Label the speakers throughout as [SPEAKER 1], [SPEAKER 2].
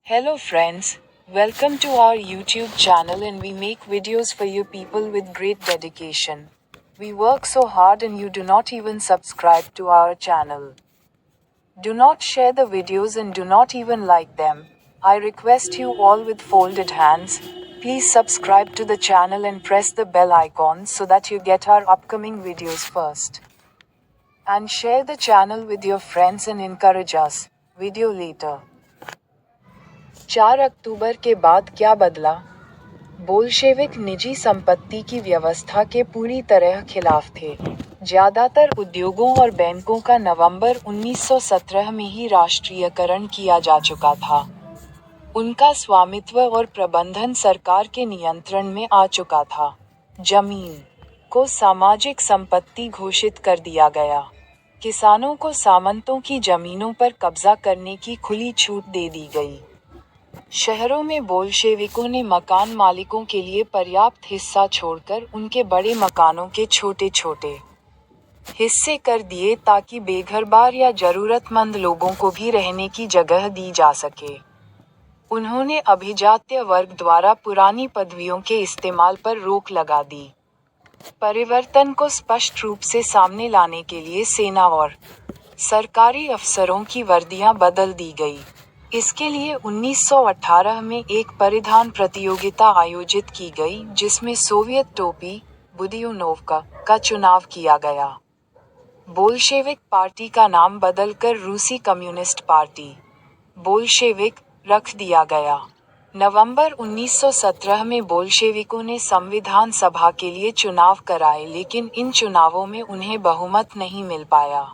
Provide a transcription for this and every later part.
[SPEAKER 1] Hello friends, welcome to our YouTube channel and we make videos for you people with great dedication. We work so hard and you do not even subscribe to our channel. Do not share the videos and do not even like them. I request you all with folded hands, please subscribe to the channel and press the bell icon so that you get our upcoming videos first. And share the channel with your friends and encourage us. Video later. 4 अक्टूबर के बाद क्या बदला? Bolshevik निजी संपत्ति की व्यवस्था के पूरी तरह खिलाफ थे। ज्यादातर उद्योगों और बैंकों का नवंबर 1917 में ही राष्ट्रीयकरण किया जा चुका था। उनका स्वामित्व और प्रबंधन सरकार के नियंत्रण में आ चुका था। जमीन को सामाजिक संपत्ति घोषित कर दिया गया। किसानों को सामंतों की जमीनों पर कब्जा करने की खुली छूट दे दी गई। शहरों में बोल्शेविकों ने मकान मालिकों के लिए पर्याप्त हिस्सा छोड़कर उनके बड़े मकानों के छोटे छोटे हिस्से कर दिए ताकि बेघरबार या जरूरतमंद लोगों को भी रहने की जगह दी जा सके। उन्होंने अभिजात्य वर्ग द्वारा पुरानी पदवियों के इस्तेमाल पर रोक लगा दी। परिवर्तन को स्पष्ट रूप से सामने लाने के लिए सेना और सरकारी अफसरों की वर्दियां बदल दी गई। इसके लिए 1918 में एक परिधान प्रतियोगिता आयोजित की गई जिसमें सोवियत टोपी बुदियुनोव का चुनाव किया गया। बोल्शेविक पार्टी का नाम बदलकर रूसी कम्युनिस्ट पार्टी बोल्शेविक रख दिया गया। नवंबर 1917 में बोल्शेविकों ने संविधान सभा के लिए चुनाव कराए लेकिन इन चुनावों में उन्हें बहुमत नहीं मिल पाया।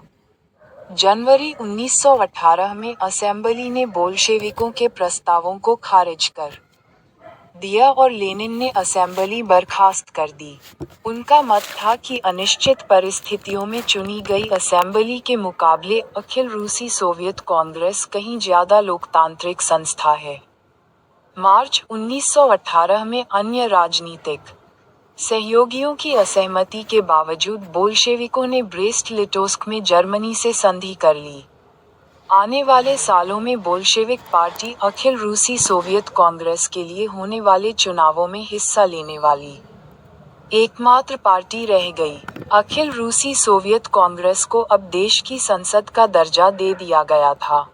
[SPEAKER 1] जनवरी 1918 में असेंबली ने बोल्शेविकों के प्रस्तावों को खारिज कर दिया और लेनिन ने असेंबली बर्खास्त कर दी। उनका मत था कि अनिश्चित परिस्थितियों में चुनी गई असेंबली के मुकाबले अखिल रूसी सोवियत कांग्रेस कहीं ज्यादा लोकतांत्रिक संस्था है। मार्च 1918 में अन्य राजनीतिक सहयोगियों की असहमति के बावजूद बोल्शेविकों ने ब्रेस्ट लिटोस्क में जर्मनी से संधि कर ली। आने वाले सालों में बोल्शेविक पार्टी अखिल रूसी सोवियत कांग्रेस के लिए होने वाले चुनावों में हिस्सा लेने वाली एकमात्र पार्टी रह गई। अखिल रूसी सोवियत कांग्रेस को अब देश की संसद का दर्जा दे दिया गया था।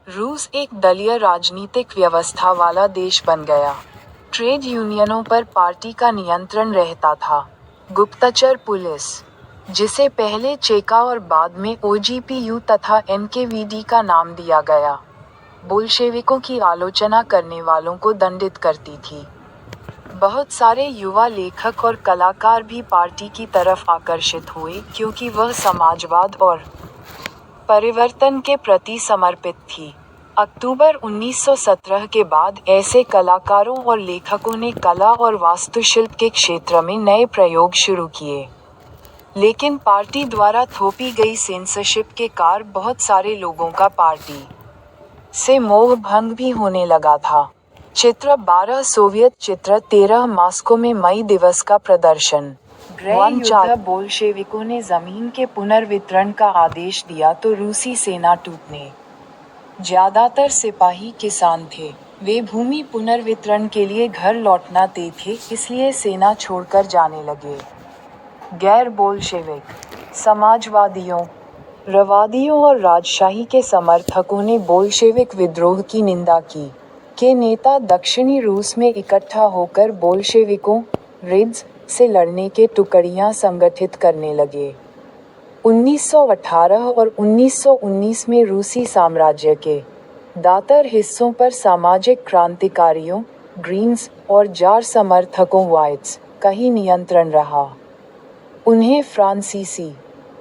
[SPEAKER 1] रूस एक दलीय राजनीतिक व्यवस्था वाला देश बन गया। ट्रेड यूनियनों पर पार्टी का नियंत्रण रहता था। गुप्तचर पुलिस, जिसे पहले चेका और बाद में ओजीपीयू तथा एनकेवीडी का नाम दिया गया, बोल्शेविकों की आलोचना करने वालों को दंडित करती थी। बहुत सारे युवा लेखक और कलाकार भी पार्टी की तरफ आकर्षित हुए क्योंकि वह समाजवाद और परिवर्तन के प्रति समर्पित थी। अक्टूबर 1917 के बाद ऐसे कलाकारों और लेखकों ने कला और वास्तुशिल्प के क्षेत्र में नए प्रयोग शुरू किए। लेकिन पार्टी द्वारा थोपी गई सेंसरशिप के कारण बहुत सारे लोगों का पार्टी से मोह भंग भी होने लगा था। चित्र 12 सोवियत चित्र 13 मॉस्को में मई दिवस का प्रदर्शन। युद्ध बोल्शेविकों ने जमीन के पुनर्वितरण का आदेश दिया तो रूसी सेना टूटने ज्यादातर सिपाही किसान थे। वे भूमि पुनर्वितरण के लिए घर लौटना तय थे, इसलिए सेना छोड़कर जाने लगे। गैर बोल्शेविक समाजवादियों, रवादियों और राजशाही के समर्थकों ने बोल्शेविक विद्रोह की निंदा की। के नेता दक्षिणी रूस में इकट्ठा होकर बोल्शेविकों रेड्स से लड़ने के टुकड़ियां संगठित करने लगे। 1918 और 1919 में रूसी साम्राज्य के दातर हिस्सों पर सामाजिक क्रांतिकारियों ग्रीन्स और जार समर्थकों व्हाइट्स का ही नियंत्रण रहा। उन्हें फ्रांसीसी,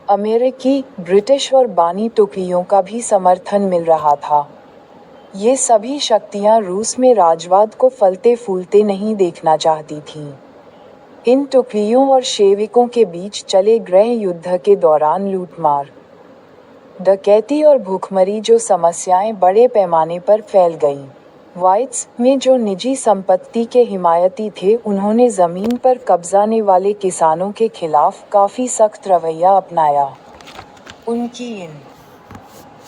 [SPEAKER 1] अमेरिकी, ब्रिटिश और बानी टुकड़ियों का भी समर्थन मिल रहा था। ये सभी शक्तियां रूस में राजवाद को फलते फूलते नहीं देखना चाहती थीं। इन टुकड़ियों और शेविकों के बीच चले गृह युद्ध के दौरान लूटमार, डकैती और भूखमरी जो समस्याएं बड़े पैमाने पर फैल गईं। व्हाइट्स में जो निजी संपत्ति के हिमायती थे, उन्होंने जमीन पर कब्जाने वाले किसानों के खिलाफ काफी सख्त रवैया अपनाया। उनकी इन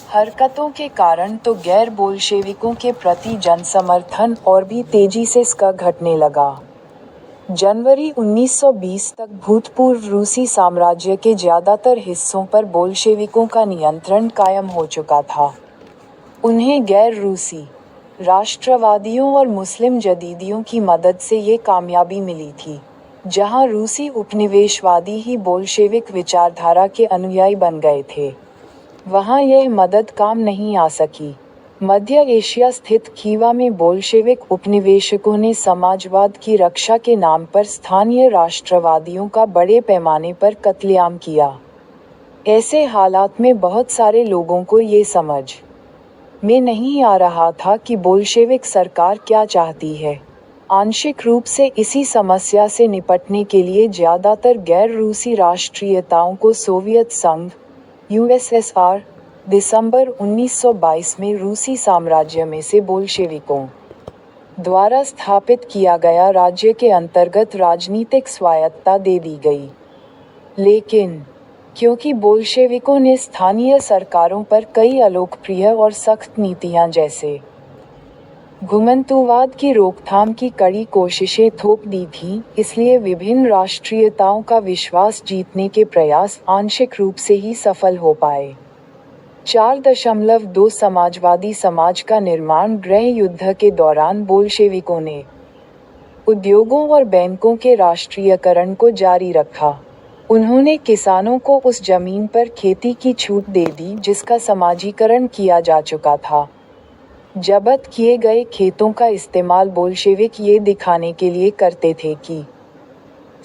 [SPEAKER 1] हरकतों के कारण तो गैर बोल्शेविकों के प्रति जनसमर्थन और भी तेजी से इसका घटने लगा। जनवरी 1920 तक भूतपूर्व रूसी साम्राज्य के ज्यादातर हिस्सों पर बोल्शेविकों का नियंत्रण कायम हो चुका था। उन्हें गैर रूसी राष्ट्रवादियों और मुस्लिम जदीदियों की मदद से ये कामयाबी मिली थी। जहां रूसी उपनिवेशवादी ही बोल्शेविक विचारधारा के अनुयायी बन गए थे, वहां यह मदद काम नहीं आ सकी। मध्य एशिया स्थित खीवा में बोल्शेविक उपनिवेशकों ने समाजवाद की रक्षा के नाम पर स्थानीय राष्ट्रवादियों का बड़े पैमाने पर कत्लेआम किया। ऐसे हालात में बहुत सारे लोगों को ये समझ में नहीं आ रहा था कि बोल्शेविक सरकार क्या चाहती है। आंशिक रूप से इसी समस्या से निपटने के लिए ज़्यादातर गैर रूसी राष्ट्रीयताओं को सोवियत संघ (USSR) दिसंबर 1922 में रूसी साम्राज्य में से बोल्शेविकों द्वारा स्थापित किया गया राज्य के अंतर्गत राजनीतिक स्वायत्तता दे दी गई। लेकिन क्योंकि बोल्शेविकों ने स्थानीय सरकारों पर कई अलोकप्रिय और सख्त नीतियां जैसे घुमंतुवाद की रोकथाम की कड़ी कोशिशें थोप दी थीं, इसलिए विभिन्न राष्ट्रीयताओं का विश्वास जीतने के प्रयास आंशिक रूप से ही सफल हो पाए। 4.2 समाजवादी समाज का निर्माण गृह युद्ध के दौरान बोल्शेविकों ने उद्योगों और बैंकों के राष्ट्रीयकरण को जारी रखा। उन्होंने किसानों को उस जमीन पर खेती की छूट दे दी जिसका समाजीकरण किया जा चुका था। जब्त किए गए खेतों का इस्तेमाल बोल्शेविक ये दिखाने के लिए करते थे कि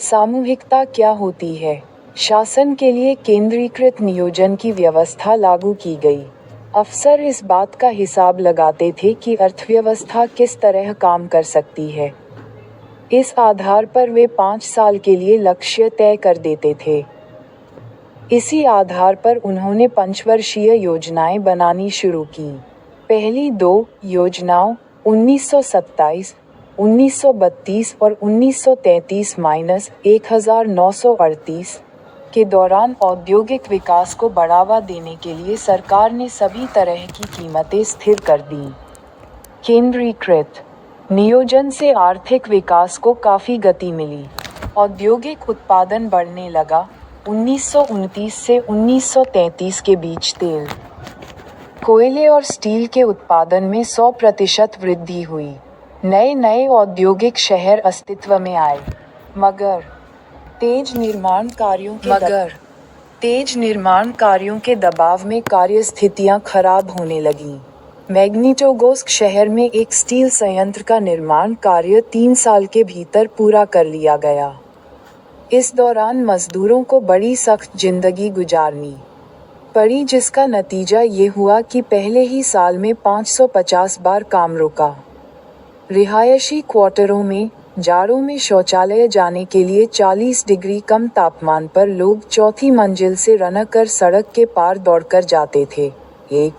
[SPEAKER 1] सामूहिकता क्या होती है। शासन के लिए केंद्रीकृत नियोजन की व्यवस्था लागू की गई। अफसर इस बात का हिसाब लगाते थे कि अर्थव्यवस्था किस तरह काम कर सकती है। इस आधार पर वे 5 साल के लिए लक्ष्य तय कर देते थे। इसी आधार पर उन्होंने पंचवर्षीय योजनाएं बनानी शुरू की। पहली 2 योजनाओं 1927, 1932 और 1933-1938 के दौरान औद्योगिक विकास को बढ़ावा देने के लिए सरकार ने सभी तरह की कीमतें स्थिर कर दीं। केंद्रीकृत नियोजन से आर्थिक विकास को काफ़ी गति मिली। औद्योगिक उत्पादन बढ़ने लगा। 1929 से 1933 के बीच तेल, कोयले और स्टील के उत्पादन में 100% वृद्धि हुई। नए औद्योगिक शहर अस्तित्व में आए, मगर तेज निर्माण कार्यों के दबाव में कार्य स्थितियां खराब होने लगीं। मैग्निटोगोर्स्क शहर में एक स्टील संयंत्र का निर्माण कार्य 3 साल के भीतर पूरा कर लिया गया। इस दौरान मजदूरों को बड़ी सख्त जिंदगी गुजारनी पड़ी, जिसका नतीजा ये हुआ कि पहले ही साल में 550 बार काम रुका। रिहायशी क्वार्टरों में जाड़ों में शौचालय जाने के लिए 40 डिग्री कम तापमान पर लोग चौथी मंजिल से रन कर सड़क के पार दौड़कर जाते थे। एक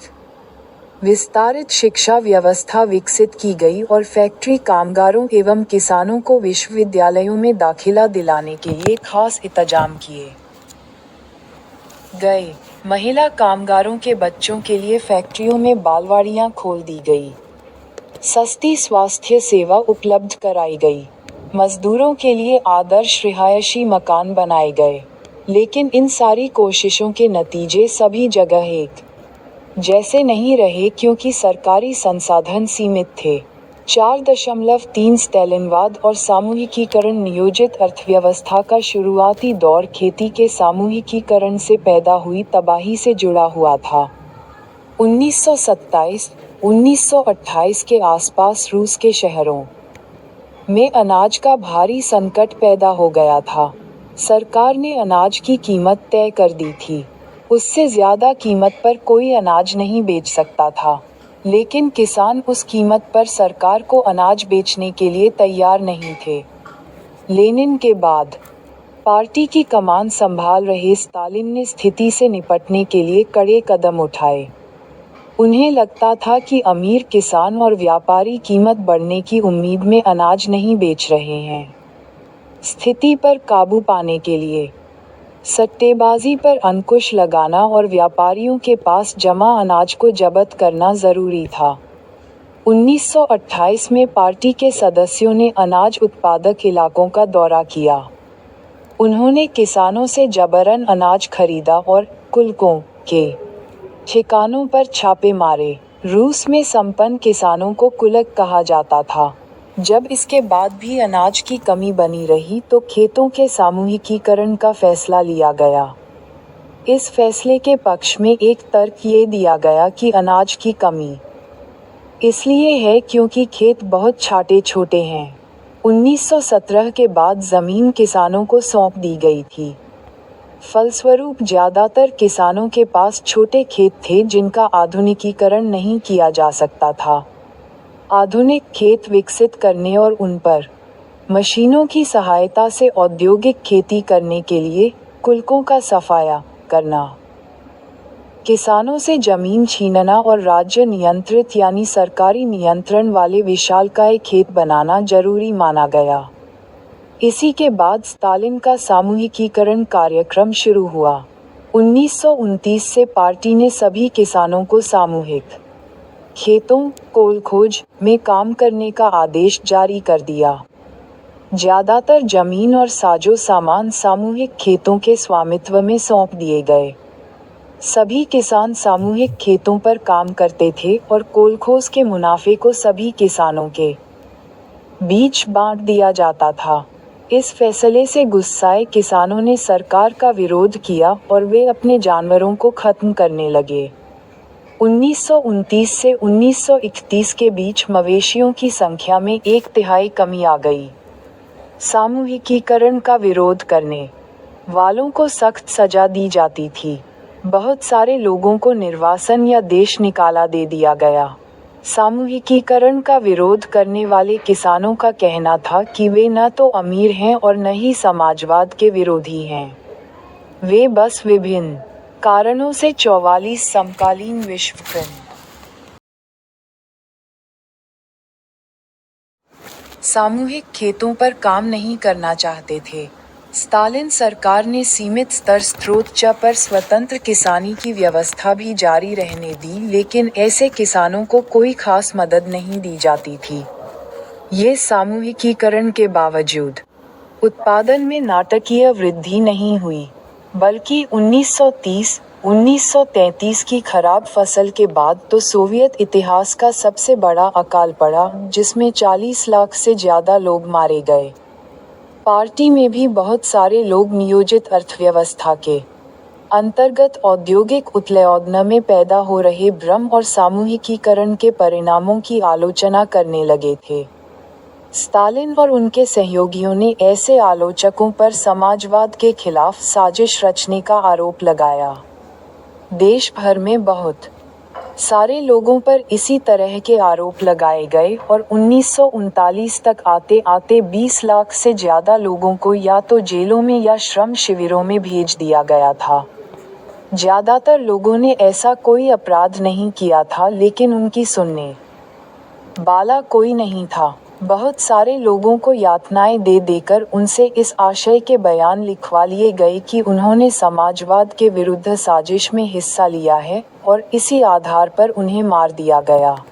[SPEAKER 1] विस्तारित शिक्षा व्यवस्था विकसित की गई और फैक्ट्री कामगारों एवं किसानों को विश्वविद्यालयों में दाखिला दिलाने के लिए खास इंतजाम किए गए। महिला कामगारों के बच्चों के लिए फैक्ट्रियों में बालवाड़ियां खोल दी गई। सस्ती स्वास्थ्य सेवा उपलब्ध कराई गई। मजदूरों के लिए आदर्श रिहायशी मकान बनाए गए। लेकिन इन सारी कोशिशों के नतीजे सभी जगह एक जैसे नहीं रहे, क्योंकि सरकारी संसाधन सीमित थे। 4.3 स्टैलिनवाद और सामूहिकीकरण नियोजित अर्थव्यवस्था का शुरुआती दौर खेती के सामूहिकीकरण से पैदा हुई तबाही से जुड़ा हुआ था। 1927-1928 के आसपास रूस के शहरों में अनाज का भारी संकट पैदा हो गया था। सरकार ने अनाज की कीमत तय कर दी थी। उससे ज़्यादा कीमत पर कोई अनाज नहीं बेच सकता था, लेकिन किसान उस कीमत पर सरकार को अनाज बेचने के लिए तैयार नहीं थे। लेनिन के बाद पार्टी की कमान संभाल रहे स्टालिन ने स्थिति से निपटने के लिए कड़े कदम उठाए। उन्हें लगता था कि अमीर किसान और व्यापारी कीमत बढ़ने की उम्मीद में अनाज नहीं बेच रहे हैं। स्थिति पर काबू पाने के लिए सट्टेबाजी पर अंकुश लगाना और व्यापारियों के पास जमा अनाज को जब्त करना जरूरी था। 1928 में पार्टी के सदस्यों ने अनाज उत्पादक इलाकों का दौरा किया। उन्होंने किसानों से जबरन अनाज खरीदा और कुलकों के ठिकानों पर छापे मारे। रूस में संपन्न किसानों को कुलक कहा जाता था। जब इसके बाद भी अनाज की कमी बनी रही तो खेतों के सामूहिकीकरण का फैसला लिया गया। इस फैसले के पक्ष में एक तर्क ये दिया गया कि अनाज की कमी इसलिए है क्योंकि खेत बहुत छोटे हैं। 1917 के बाद जमीन किसानों को सौंप दी गई थी। फलस्वरूप ज्यादातर किसानों के पास छोटे खेत थे जिनका आधुनिकीकरण नहीं किया जा सकता था। आधुनिक खेत विकसित करने और उन पर मशीनों की सहायता से औद्योगिक खेती करने के लिए कुलकों का सफाया करना, किसानों से जमीन छीनना और राज्य नियंत्रित यानी सरकारी नियंत्रण वाले विशालकाय खेत बनाना जरूरी माना गया। इसी के बाद स्टालिन का सामूहिकीकरण कार्यक्रम शुरू हुआ। 1929 से पार्टी ने सभी किसानों को सामूहिक खेतों कोलखोज में काम करने का आदेश जारी कर दिया। ज्यादातर जमीन और साजो सामान सामूहिक खेतों के स्वामित्व में सौंप दिए गए। सभी किसान सामूहिक खेतों पर काम करते थे और कोलखोज के मुनाफे को सभी किसानों के बीच बांट दिया जाता था। इस फैसले से गुस्साए किसानों ने सरकार का विरोध किया और वे अपने जानवरों को खत्म करने लगे। 1929 से 1931 के बीच मवेशियों की संख्या में 1/3 कमी आ गई। सामूहिकीकरण का विरोध करने वालों को सख्त सजा दी जाती थी। बहुत सारे लोगों को निर्वासन या देश निकाला दे दिया गया। सामूहिकीकरण का विरोध करने वाले किसानों का कहना था कि वे न तो अमीर हैं और न ही समाजवाद के विरोधी हैं। वे बस विभिन्न कारणों से 44 समकालीन विश्व सामूहिक खेतों पर काम नहीं करना चाहते थे। स्टालिन सरकार ने सीमित स्तर स्रोत पर स्वतंत्र किसानी की व्यवस्था भी जारी रहने दी, लेकिन ऐसे किसानों को कोई खास मदद नहीं दी जाती थी। ये सामूहिकीकरण के बावजूद उत्पादन में नाटकीय वृद्धि नहीं हुई, बल्कि 1930-1933 की खराब फसल के बाद तो सोवियत इतिहास का सबसे बड़ा अकाल पड़ा, जिसमें 40 लाख से ज्यादा लोग मारे गए। पार्टी में भी बहुत सारे लोग नियोजित अर्थव्यवस्था के अंतर्गत औद्योगिक उत्लयोदन में पैदा हो रहे भ्रम और सामूहिकीकरण के परिणामों की आलोचना करने लगे थे। स्टालिन और उनके सहयोगियों ने ऐसे आलोचकों पर समाजवाद के खिलाफ साजिश रचने का आरोप लगाया। देश भर में बहुत सारे लोगों पर इसी तरह के आरोप लगाए गए और 1939 तक आते आते 20 लाख से ज्यादा लोगों को या तो जेलों में या श्रम शिविरों में भेज दिया गया था। ज्यादातर लोगों ने ऐसा कोई अपराध नहीं किया था, लेकिन उनकी सुनने वाला कोई नहीं था। बहुत सारे लोगों को यातनाएं दे देकर उनसे इस आशय के बयान लिखवा लिए गए कि उन्होंने समाजवाद के विरुद्ध साजिश में हिस्सा लिया है और इसी आधार पर उन्हें मार दिया गया।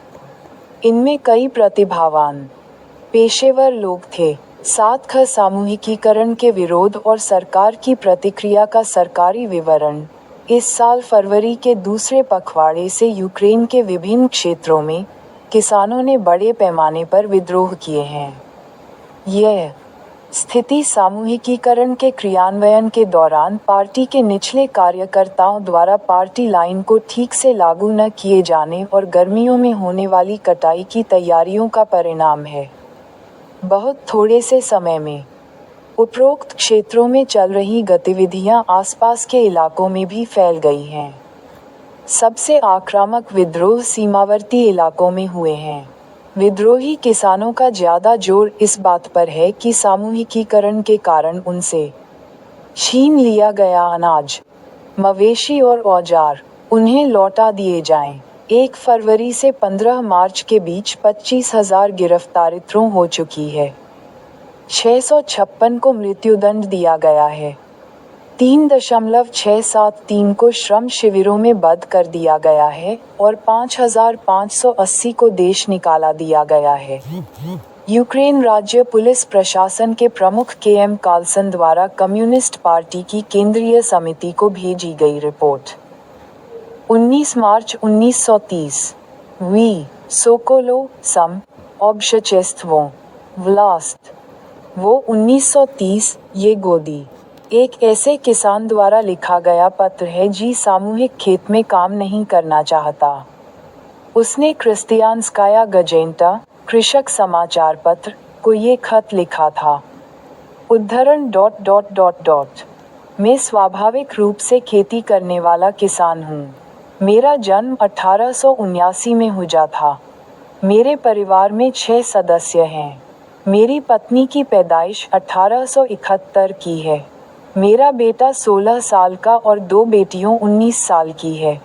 [SPEAKER 1] इनमें कई प्रतिभावान पेशेवर लोग थे। साथ ही सामूहिकीकरण के विरोध और सरकार की प्रतिक्रिया का सरकारी विवरण। इस साल फरवरी के दूसरे पखवाड़े से यूक्रेन के विभिन्न क्षेत्रों में किसानों ने बड़े पैमाने पर विद्रोह किए हैं। यह स्थिति सामूहिकीकरण के क्रियान्वयन के दौरान पार्टी के निचले कार्यकर्ताओं द्वारा पार्टी लाइन को ठीक से लागू न किए जाने और गर्मियों में होने वाली कटाई की तैयारियों का परिणाम है। बहुत थोड़े से समय में उपरोक्त क्षेत्रों में चल रही गतिविधियां आसपास के इलाकों में भी फैल गई हैं। सबसे आक्रामक विद्रोह सीमावर्ती इलाकों में हुए हैं। विद्रोही किसानों का ज्यादा जोर इस बात पर है कि सामूहिकीकरण के कारण उनसे छीन लिया गया अनाज, मवेशी और औजार उन्हें लौटा दिए जाएं। 1 फरवरी से 15 मार्च के बीच 25,000 गिरफ्तारियां हो चुकी है। 656 को मृत्युदंड दिया गया है। 3.673 को श्रम शिविरों में बंद कर दिया गया है और 5,580 को देश निकाला दिया गया है। यूक्रेन राज्य पुलिस प्रशासन के प्रमुख के.एम. कार्लसन द्वारा कम्युनिस्ट पार्टी की केंद्रीय समिति को भेजी गई रिपोर्ट। 19 मार्च 1930 वी सोकोलो सम ऑब्शचेस्त्वों व्लास्ट वो 1930 ये गोदी एक ऐसे किसान द्वारा लिखा गया पत्र है जी सामूहिक खेत में काम नहीं करना चाहता। उसने क्रिस्तियानस्काया गजेंटा कृषक समाचार पत्र को ये खत लिखा था। उद्धरण मैं स्वाभाविक रूप से खेती करने वाला किसान हूँ। मेरा जन्म 1879 में हुआ था। मेरे परिवार में 6 सदस्य हैं। मेरी पत्नी की पैदाइश 1871 की है। मेरा बेटा 16 साल का और 2 बेटियों 19 साल की है।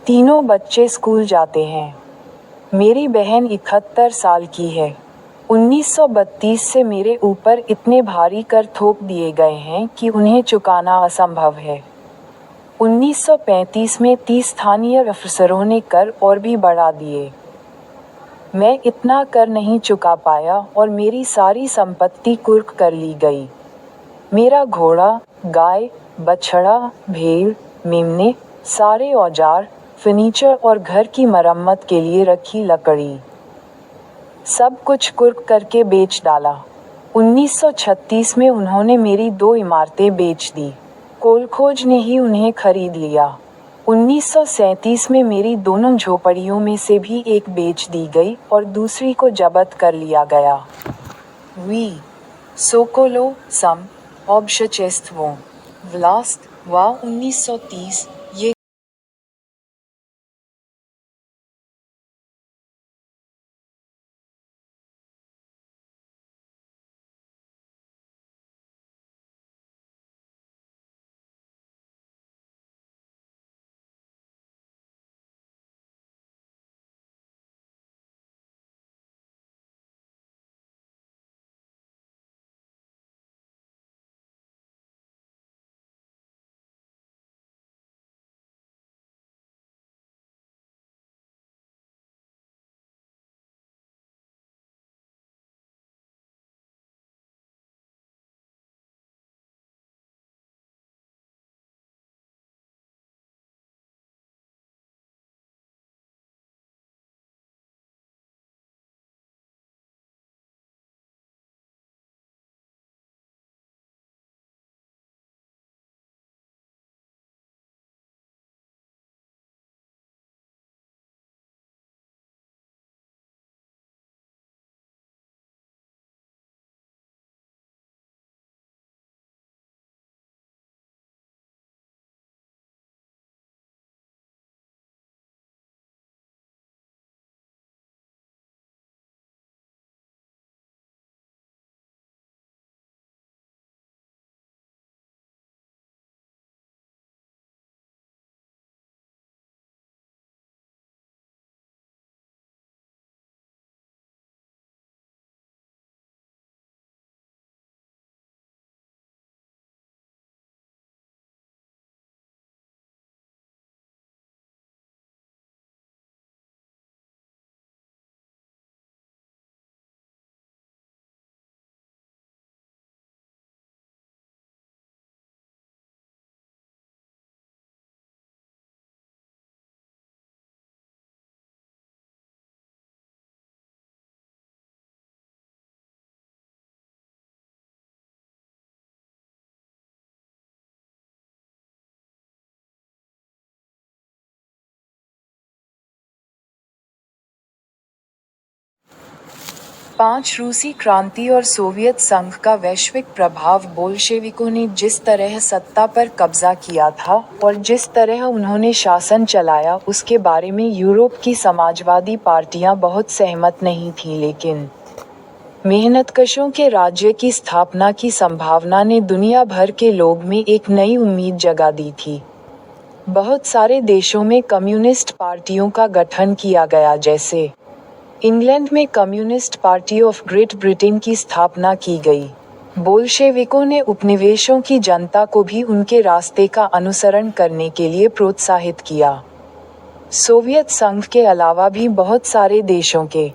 [SPEAKER 1] तीनों बच्चे स्कूल जाते हैं। मेरी बहन 71 साल की है। 1932 से मेरे ऊपर इतने भारी कर थोप दिए गए हैं कि उन्हें चुकाना असंभव है। 1935 में 30 स्थानीय अफसरों ने कर और भी बढ़ा दिए। मैं इतना कर नहीं चुका पाया और मेरी सारी संपत्ति कुर्क कर ली गई। मेरा घोड़ा, गाय, बछड़ा, भेड़, मेमने, सारे औजार, फर्नीचर और घर की मरम्मत के लिए रखी लकड़ी, सब कुछ कुर्क करके बेच डाला। 1936 में उन्होंने मेरी 2 इमारतें बेच दी। कोलखोज ने ही उन्हें खरीद लिया। 1937 में मेरी दोनों झोपड़ियों में से भी एक बेच दी गई और दूसरी को जब्त कर लिया गया। वी सोकोलो सम ऑब्शचेस्त्वों व्लास्ट वा 1930 ये पाँच रूसी क्रांति और सोवियत संघ का वैश्विक प्रभाव बोल्शेविकों ने जिस तरह सत्ता पर कब्जा किया था और जिस तरह उन्होंने शासन चलाया उसके बारे में यूरोप की समाजवादी पार्टियां बहुत सहमत नहीं थीं, लेकिन मेहनतकशों के राज्य की स्थापना की संभावना ने दुनिया भर के लोग में एक नई उम्मीद जगा दी थी। बहुत सारे देशों में कम्युनिस्ट पार्टियों का गठन किया गया, जैसे इंग्लैंड में communist party of great Britain की स्थापना की गई। बोल्शेविकों ने उपनिवेशों की जनता को भी उनके रास्ते का अनुसरण करने के लिए प्रोत्साहित किया। सोवियत संघ के अलावा भी बहुत सारे देशों के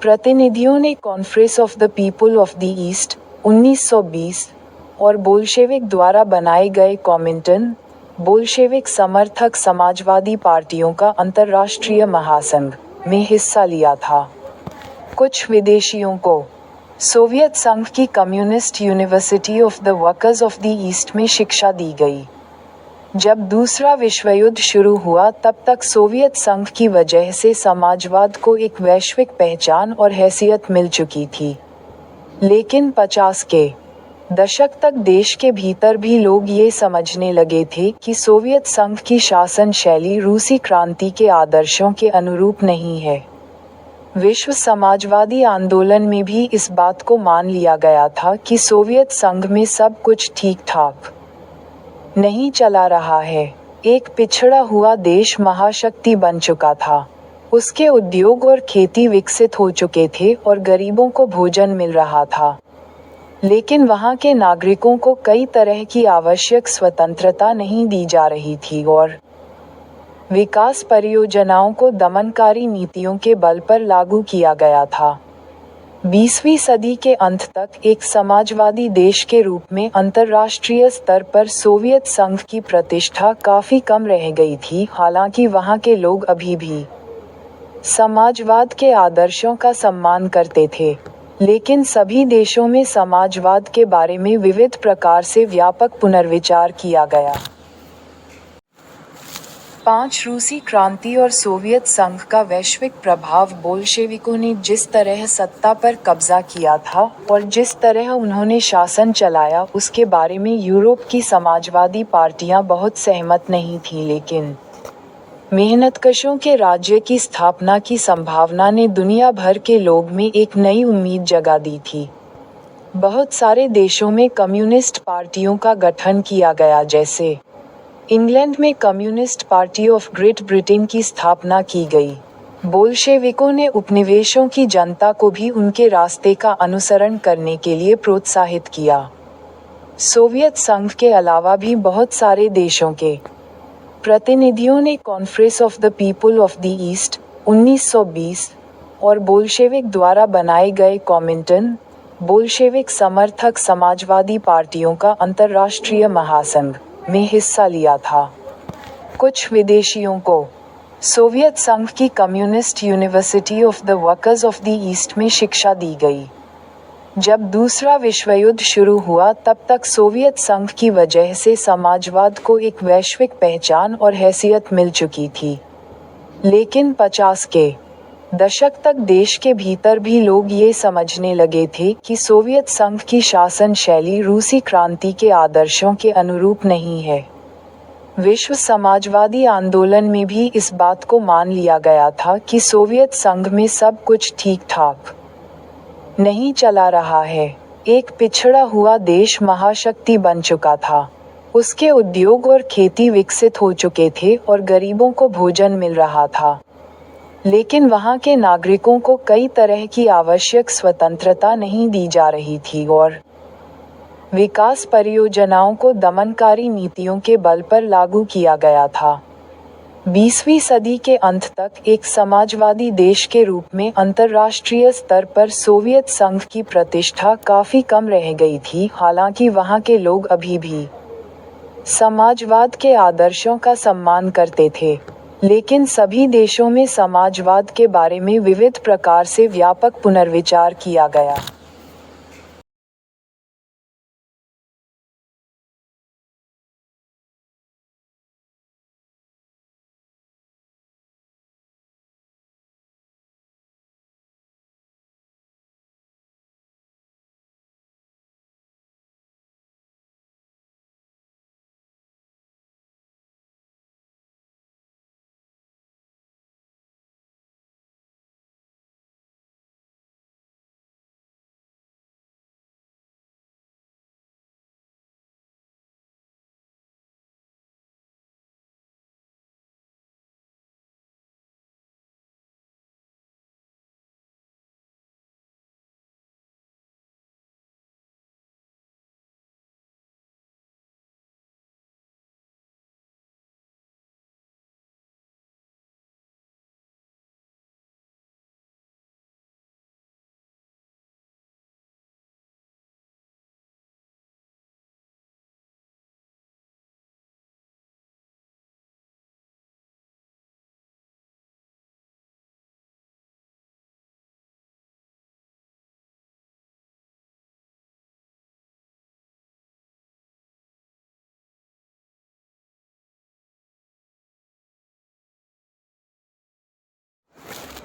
[SPEAKER 1] प्रतिनिधियों ने conference of the people of the east 1920 और बोल्शेविक द्वारा बनाए गए कॉमिंटन, बोल्शेविक समर्थक समाजवादी पार्टियों का अंतर्राष्ट्रीय महासंघ में हिस्सा लिया था। कुछ विदेशियों को सोवियत संघ की communist university of the workers of the east में शिक्षा दी गई। जब दूसरा विश्व युद्ध शुरू हुआ तब तक सोवियत संघ की वजह से समाजवाद को एक वैश्विक पहचान और हैसियत मिल चुकी थी। लेकिन 50 के दशक तक देश के भीतर भी लोग ये समझने लगे थे कि सोवियत संघ की शासन शैली रूसी क्रांति के आदर्शों के अनुरूप नहीं है। विश्व समाजवादी आंदोलन में भी इस बात को मान लिया गया था कि सोवियत संघ में सब कुछ ठीक ठाक नहीं चला रहा है। एक पिछड़ा हुआ देश महाशक्ति बन चुका था। उसके उद्योग और खेती विकसित हो चुके थे और गरीबों को भोजन मिल रहा था। लेकिन वहाँ के नागरिकों को कई तरह की आवश्यक स्वतंत्रता नहीं दी जा रही थी और विकास परियोजनाओं को दमनकारी नीतियों के बल पर लागू किया गया था। 20वीं सदी के अंत तक एक समाजवादी देश के रूप में अंतर्राष्ट्रीय स्तर पर सोवियत संघ की प्रतिष्ठा काफी कम रह गई थी। हालांकि वहां के लोग अभी भी समाजवाद के आदर्शों का सम्मान करते थे, लेकिन सभी देशों में समाजवाद के बारे में विविध प्रकार से व्यापक पुनर्विचार किया गया। 5 रूसी क्रांति और सोवियत संघ का वैश्विक प्रभाव। बोल्शेविकों ने जिस तरह सत्ता पर कब्जा किया था और जिस तरह उन्होंने शासन चलाया उसके बारे में यूरोप की समाजवादी पार्टियां बहुत सहमत नहीं थीं, लेकिन मेहनतकशों के राज्य की स्थापना की संभावना ने दुनिया भर के लोग में एक नई उम्मीद जगा दी थी। बहुत सारे देशों में कम्युनिस्ट पार्टियों का गठन किया गया, जैसे इंग्लैंड में communist party of great Britain की स्थापना की गई। बोल्शेविकों ने उपनिवेशों की जनता को भी उनके रास्ते का अनुसरण करने के लिए प्रोत्साहित किया। सोवियत संघ के अलावा भी बहुत सारे देशों के प्रतिनिधियों ने conference of the people of the east 1920 और बोल्शेविक द्वारा बनाए गए कॉमिंटन, बोल्शेविक समर्थक समाजवादी पार्टियों का अंतर्राष्ट्रीय महासंघ में हिस्सा लिया था। कुछ विदेशियों को सोवियत संघ की communist university of the workers of the east में शिक्षा दी गई। जब दूसरा विश्व युद्ध शुरू हुआ तब तक सोवियत संघ की वजह से समाजवाद को एक वैश्विक पहचान और हैसियत मिल चुकी थी। लेकिन 50 के दशक तक देश के भीतर भी लोग ये समझने लगे थे कि सोवियत संघ की शासन शैली रूसी क्रांति के आदर्शों के अनुरूप नहीं है। विश्व समाजवादी आंदोलन में भी इस बात को मान लिया गया था कि सोवियत संघ में सब कुछ ठीक ठाक नहीं चला रहा है। एक पिछड़ा हुआ देश महाशक्ति बन चुका था। उसके उद्योग और खेती विकसित हो चुके थे और गरीबों को भोजन मिल रहा था। लेकिन वहाँ के नागरिकों को कई तरह की आवश्यक स्वतंत्रता नहीं दी जा रही थी और विकास परियोजनाओं को दमनकारी नीतियों के बल पर लागू किया गया था। 20वीं सदी के अंत तक एक समाजवादी देश के रूप में अंतर्राष्ट्रीय स्तर पर सोवियत संघ की प्रतिष्ठा काफी कम रह गई थी। हालांकि वहाँ के लोग अभी भी समाजवाद के आदर्शों का सम्मान करते थे, लेकिन सभी देशों में समाजवाद के बारे में विविध प्रकार से व्यापक पुनर्विचार किया गया।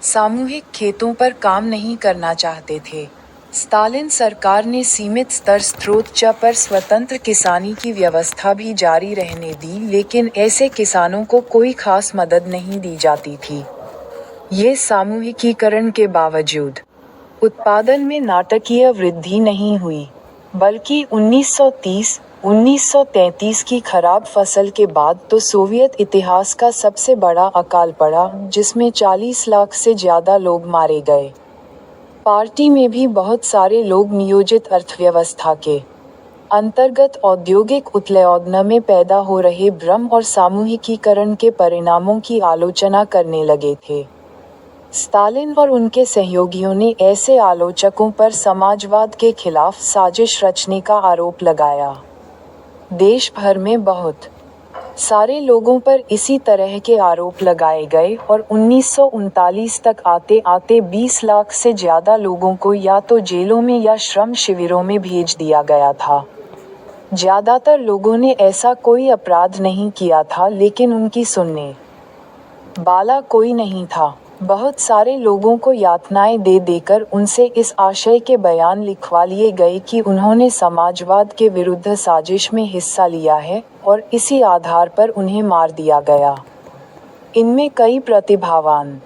[SPEAKER 1] सामूहिक खेतों पर काम नहीं करना चाहते थे। स्टालिन सरकार ने सीमित स्तर स्रोत पर स्वतंत्र किसानी की व्यवस्था भी जारी रहने दी, लेकिन ऐसे किसानों को कोई खास मदद नहीं दी जाती थी। ये सामूहिकीकरण के बावजूद उत्पादन में नाटकीय वृद्धि नहीं हुई, बल्कि 1930-1933 की खराब फसल के बाद तो सोवियत इतिहास का सबसे बड़ा अकाल पड़ा, जिसमें 40 लाख से ज़्यादा लोग मारे गए। पार्टी में भी बहुत सारे लोग नियोजित अर्थव्यवस्था के अंतर्गत औद्योगिक उत्प्लावन में पैदा हो रहे भ्रम और सामूहिकीकरण के परिणामों की आलोचना करने लगे थे। स्टालिन और उनके सहयोगियों ने ऐसे आलोचकों पर समाजवाद के खिलाफ साजिश रचने का आरोप लगाया। देश भर में बहुत सारे लोगों पर इसी तरह के आरोप लगाए गए और 1939 तक आते आते 20 लाख से ज़्यादा लोगों को या तो जेलों में या श्रम शिविरों में भेज दिया गया था। ज़्यादातर लोगों ने ऐसा कोई अपराध नहीं किया था, लेकिन उनकी सुनने वाला कोई नहीं था। बहुत सारे लोगों को यातनाएं दे देकर उनसे इस आशय के बयान लिखवा लिए गए कि उन्होंने समाजवाद के विरुद्ध साजिश में हिस्सा लिया है, और इसी आधार पर उन्हें मार दिया गया। इनमें कई प्रतिभावान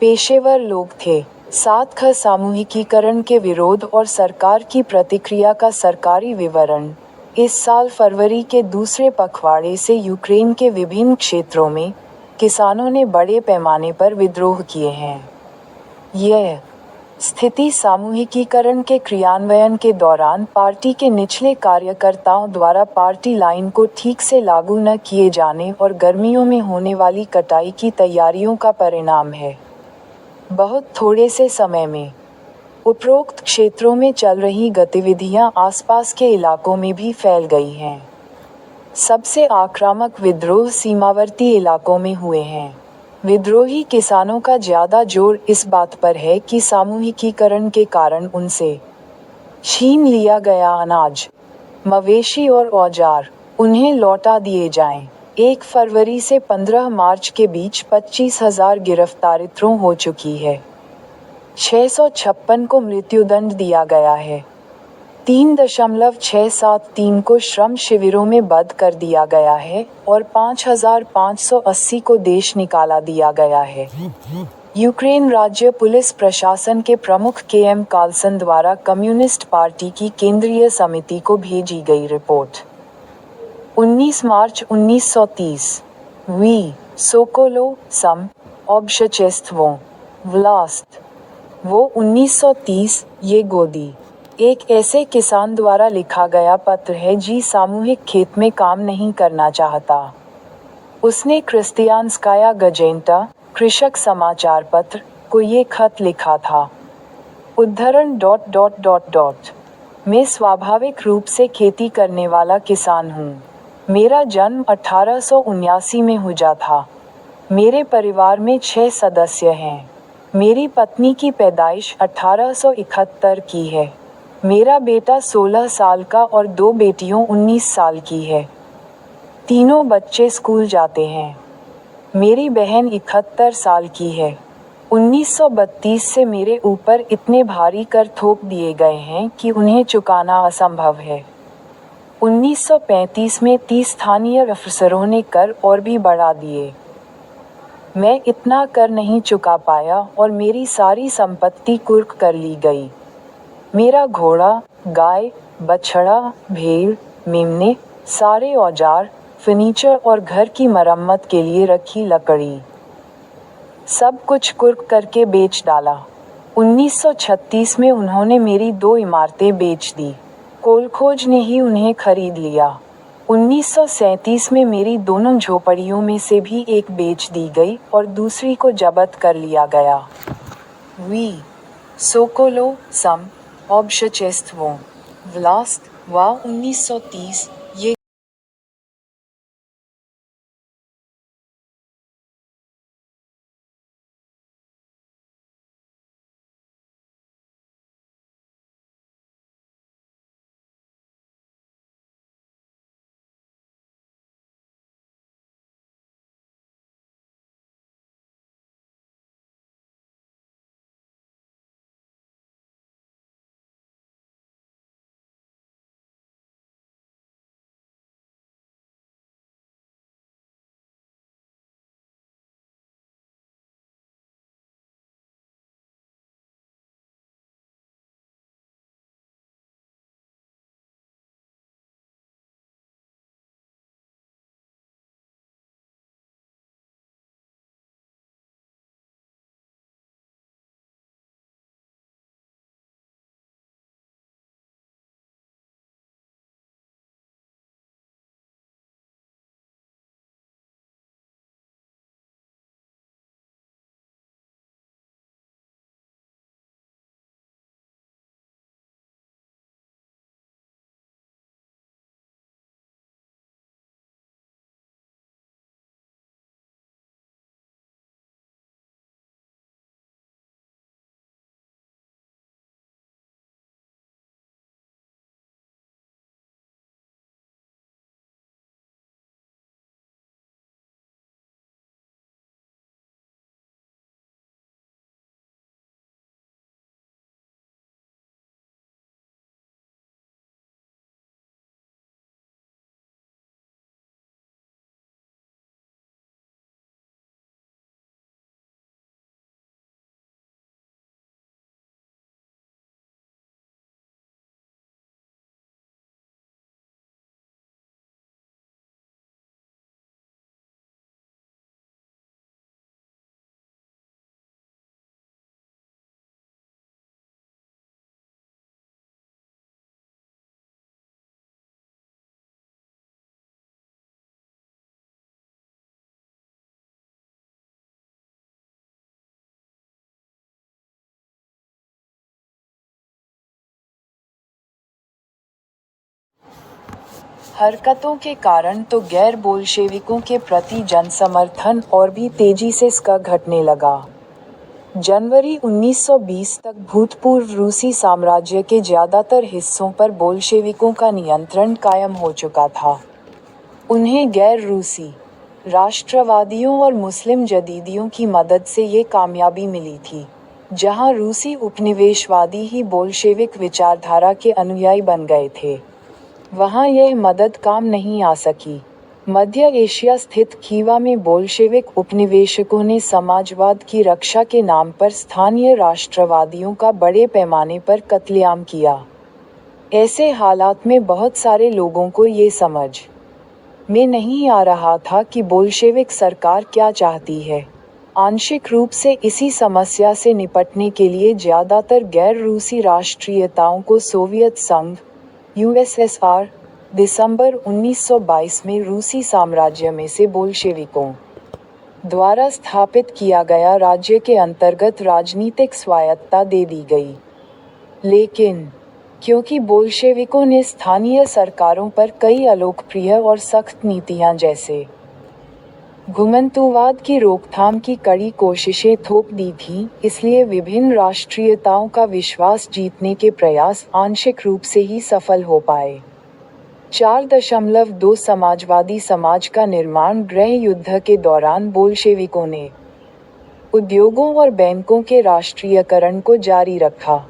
[SPEAKER 1] पेशेवर लोग थे। साथ ही सामूहिकीकरण के विरोध और सरकार की प्रतिक्रिया का सरकारी विवरण। इस साल फरवरी के दूसरे पखवाड़े से यूक्रेन के विभिन्न क्षेत्रों में किसानों ने बड़े पैमाने पर विद्रोह किए हैं। यह स्थिति सामूहिकीकरण के क्रियान्वयन के दौरान पार्टी के निचले कार्यकर्ताओं द्वारा पार्टी लाइन को ठीक से लागू न किए जाने और गर्मियों में होने वाली कटाई की तैयारियों का परिणाम है। बहुत थोड़े से समय में उपरोक्त क्षेत्रों में चल रही गतिविधियां आसपास के इलाकों में भी फैल गई हैं। सबसे आक्रामक विद्रोह सीमावर्ती इलाकों में हुए हैं। विद्रोही किसानों का ज़्यादा जोर इस बात पर है कि सामूहिकीकरण के कारण उनसे छीन लिया गया अनाज, मवेशी और औजार उन्हें लौटा दिए जाएं। 1 फरवरी से 15 मार्च के बीच 25,000 गिरफ्तारियां हो चुकी है। 656 को मृत्युदंड दिया गया है। 3.673 को श्रम शिविरों में बंद कर दिया गया है और 5,580 को देश निकाला दिया गया है। यूक्रेन राज्य पुलिस प्रशासन के प्रमुख के.एम. कार्लसन द्वारा कम्युनिस्ट पार्टी की केंद्रीय समिति को भेजी गई रिपोर्ट। 19 मार्च 1930 वी सोकोलो सम ऑब्शचेस्त्वो व्लास्ट वो 1930 ये गोदी एक ऐसे किसान द्वारा लिखा गया पत्र है जी सामूहिक खेत में काम नहीं करना चाहता। उसने क्रिस्तियानस्काया गजेंटा, कृषक समाचार पत्र, को ये खत लिखा था। उद्धरण ... मैं स्वाभाविक रूप से खेती करने वाला किसान हूँ। मेरा जन्म 1879 में हुआ था। मेरे परिवार में 6 सदस्य हैं। मेरी पत्नी की पैदाइश 1871 की है। मेरा बेटा 16 साल का और 2 बेटियों 19 साल की है। तीनों बच्चे स्कूल जाते हैं। मेरी बहन 71 साल की है। 1932 से मेरे ऊपर इतने भारी कर थोप दिए गए हैं कि उन्हें चुकाना असंभव है। 1935 में 30 स्थानीय अफसरों ने कर और भी बढ़ा दिए। मैं इतना कर नहीं चुका पाया और मेरी सारी संपत्ति कुर्क कर ली गई। मेरा घोड़ा, गाय, बछड़ा, भेड़, मेमने, सारे औजार, फर्नीचर और घर की मरम्मत के लिए रखी लकड़ी, सब कुछ कुर्क करके बेच डाला। 1936 में उन्होंने मेरी 2 इमारतें बेच दी। कोलखोज ने ही उन्हें खरीद लिया। 1937 में मेरी दोनों झोपड़ियों में से भी एक बेच दी गई और दूसरी को जब्त कर लिया गया। वी सोकोलो सम ऑब्शचेस्त्वो व्लास्ट वा 1930 ये हरकतों के कारण तो गैर बोल्शेविकों के प्रति जनसमर्थन और भी तेजी से इसका घटने लगा। जनवरी 1920 तक भूतपूर्व रूसी साम्राज्य के ज्यादातर हिस्सों पर बोल्शेविकों का नियंत्रण कायम हो चुका था। उन्हें गैर रूसी राष्ट्रवादियों और मुस्लिम जदीदियों की मदद से ये कामयाबी मिली थी, जहां रूसी उपनिवेशवादी ही बोल्शेविक विचारधारा के अनुयायी बन गए थे। वहां यह मदद काम नहीं आ सकी। मध्य एशिया स्थित खीवा में बोल्शेविक उपनिवेशकों ने समाजवाद की रक्षा के नाम पर स्थानीय राष्ट्रवादियों का बड़े पैमाने पर कत्लेआम किया। ऐसे हालात में बहुत सारे लोगों को ये समझ में नहीं आ रहा था कि बोल्शेविक सरकार क्या चाहती है। आंशिक रूप से इसी समस्या से निपटने के लिए ज्यादातर गैर रूसी राष्ट्रीयताओं को सोवियत संघ यूएसएसआर दिसंबर 1922 में रूसी साम्राज्य में से बोल्शेविकों द्वारा स्थापित किया गया राज्य के अंतर्गत राजनीतिक स्वायत्तता दे दी गई। लेकिन क्योंकि बोल्शेविकों ने स्थानीय सरकारों पर कई अलोकप्रिय और सख्त नीतियां जैसे घुमंतुवाद की रोकथाम की कड़ी कोशिशें थोप दी थीं, इसलिए विभिन्न राष्ट्रीयताओं का विश्वास जीतने के प्रयास आंशिक रूप से ही सफल हो पाए। 4.2 समाजवादी समाज का निर्माण गृह युद्ध के दौरान बोल्शेविकों ने उद्योगों और बैंकों के राष्ट्रीयकरण को जारी रखा।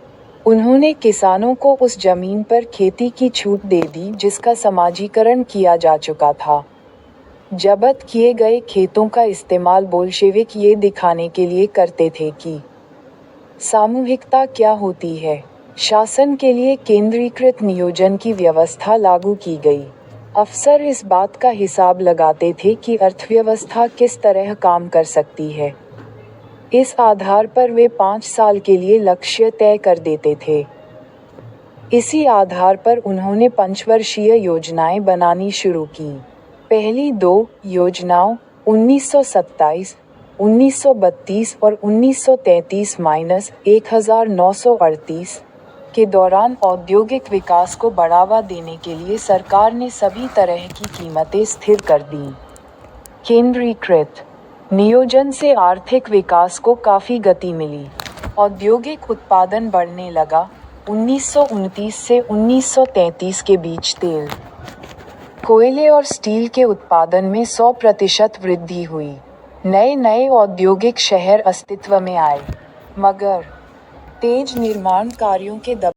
[SPEAKER 1] उन्होंने किसानों को उस जमीन पर खेती की छूट दे दी जिसका समाजीकरण किया जा चुका था। जब्त किए गए खेतों का इस्तेमाल बोल्शेविक ये दिखाने के लिए करते थे कि सामूहिकता क्या होती है। शासन के लिए केंद्रीकृत नियोजन की व्यवस्था लागू की गई। अफसर इस बात का हिसाब लगाते थे कि अर्थव्यवस्था किस तरह काम कर सकती है। इस आधार पर वे 5 साल के लिए लक्ष्य तय कर देते थे। इसी आधार पर उन्होंने पंचवर्षीय योजनाएं बनानी शुरू की। पहली 2 योजनाओं 1927, 1932 और 1933-1938 के दौरान औद्योगिक विकास को बढ़ावा देने के लिए सरकार ने सभी तरह की कीमतें स्थिर कर दीं। केंद्रीकृत नियोजन से आर्थिक विकास को काफ़ी गति मिली। औद्योगिक उत्पादन बढ़ने लगा। 1929 से 1933 के बीच तेल, कोयले और स्टील के उत्पादन में 100% वृद्धि हुई। नए औद्योगिक शहर अस्तित्व में आए, मगर तेज निर्माण कार्यों के दबाव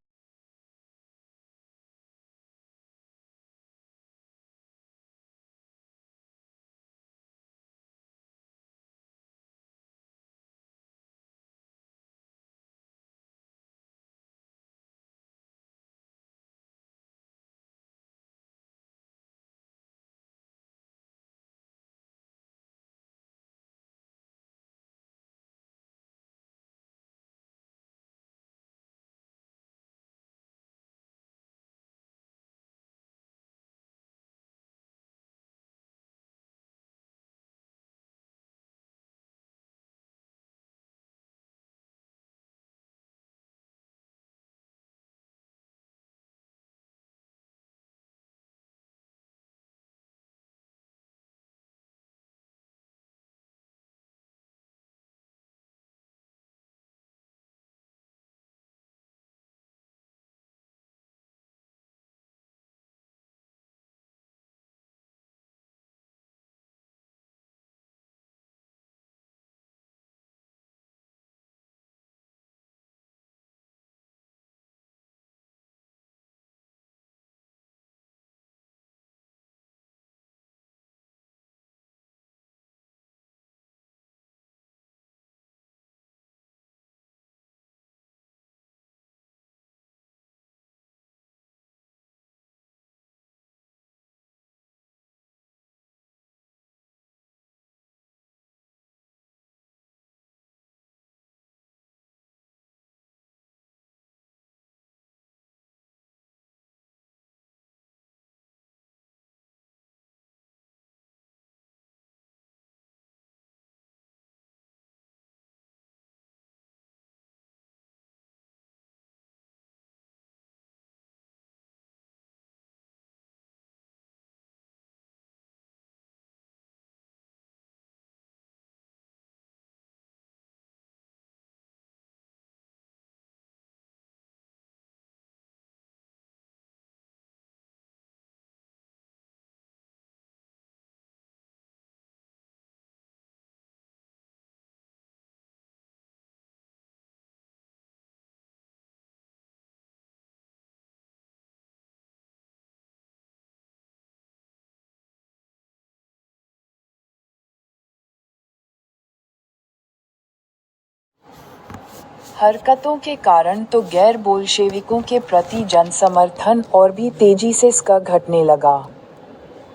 [SPEAKER 1] हरकतों के कारण तो गैर बोल्शेविकों के प्रति जनसमर्थन और भी तेजी से घटने लगा।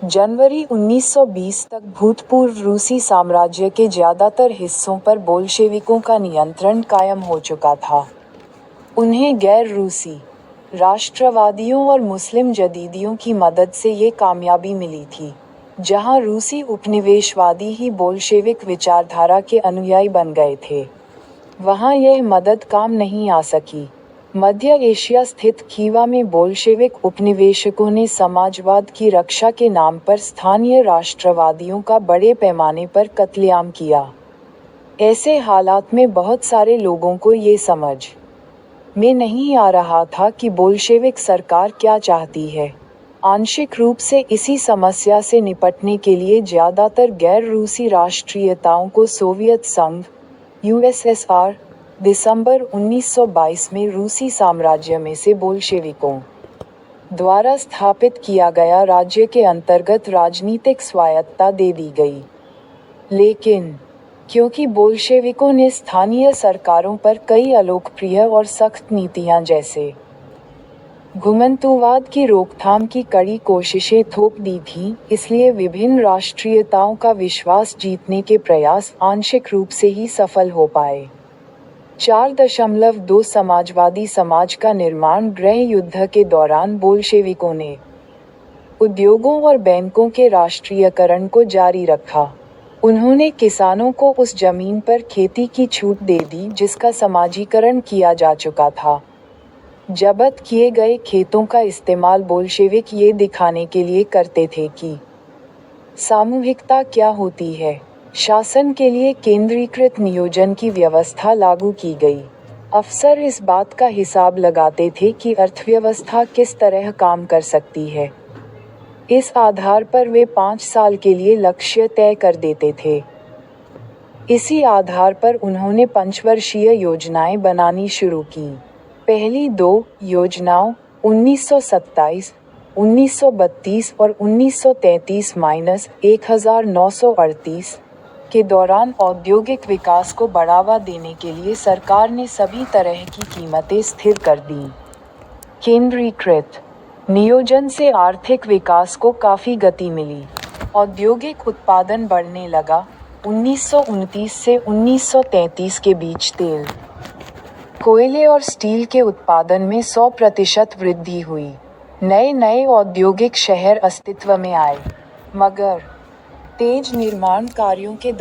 [SPEAKER 1] जनवरी 1920 तक भूतपूर्व रूसी साम्राज्य के ज्यादातर हिस्सों पर बोल्शेविकों का नियंत्रण कायम हो चुका था। उन्हें गैर रूसी राष्ट्रवादियों और मुस्लिम जदीदियों की मदद से ये कामयाबी मिली थी, जहां रूसी उपनिवेशवादी ही बोल्शेविक विचारधारा के अनुयायी बन गए थे। वहां यह मदद काम नहीं आ सकी। मध्य एशिया स्थित खीवा में बोल्शेविक उपनिवेशकों ने समाजवाद की रक्षा के नाम पर स्थानीय राष्ट्रवादियों का बड़े पैमाने पर कत्लेआम किया। ऐसे हालात में बहुत सारे लोगों को ये समझ में नहीं आ रहा था कि बोल्शेविक सरकार क्या चाहती है। आंशिक रूप से इसी समस्या से निपटने के लिए ज़्यादातर गैर रूसी राष्ट्रीयताओं को सोवियत संघ (USSR) दिसंबर 1922 में रूसी साम्राज्य में से बोल्शेविकों द्वारा स्थापित किया गया राज्य के अंतर्गत राजनीतिक स्वायत्तता दे दी गई। लेकिन क्योंकि बोल्शेविकों ने स्थानीय सरकारों पर कई अलोकप्रिय और सख्त नीतियां जैसे घुमंतुवाद की रोकथाम की कड़ी कोशिशें थोप दी थीं, इसलिए विभिन्न राष्ट्रीयताओं का विश्वास जीतने के प्रयास आंशिक रूप से ही सफल हो पाए। 4.2 समाजवादी समाज का निर्माण गृह युद्ध के दौरान बोल्शेविकों ने उद्योगों और बैंकों के राष्ट्रीयकरण को जारी रखा। उन्होंने किसानों को उस जमीन पर खेती की छूट दे दी जिसका समाजीकरण किया जा चुका था। जब्त किए गए खेतों का इस्तेमाल बोल्शेविक ये दिखाने के लिए करते थे कि सामूहिकता क्या होती है। शासन के लिए केंद्रीकृत नियोजन की व्यवस्था लागू की गई। अफसर इस बात का हिसाब लगाते थे कि अर्थव्यवस्था किस तरह काम कर सकती है। इस आधार पर वे 5 साल के लिए लक्ष्य तय कर देते थे। इसी आधार पर उन्होंने पंचवर्षीय योजनाएं बनानी शुरू की। पहली 2 योजनाओं 1927, 1932 और 1933-1938 के दौरान औद्योगिक विकास को बढ़ावा देने के लिए सरकार ने सभी तरह की कीमतें स्थिर कर दीं। केंद्रीकृत नियोजन से आर्थिक विकास को काफ़ी गति मिली। औद्योगिक उत्पादन बढ़ने लगा। 1929 से 1933 के बीच तेल, कोयले और स्टील के उत्पादन में 100% वृद्धि हुई। नए औद्योगिक शहर अस्तित्व में आए, मगर तेज निर्माण कार्यों के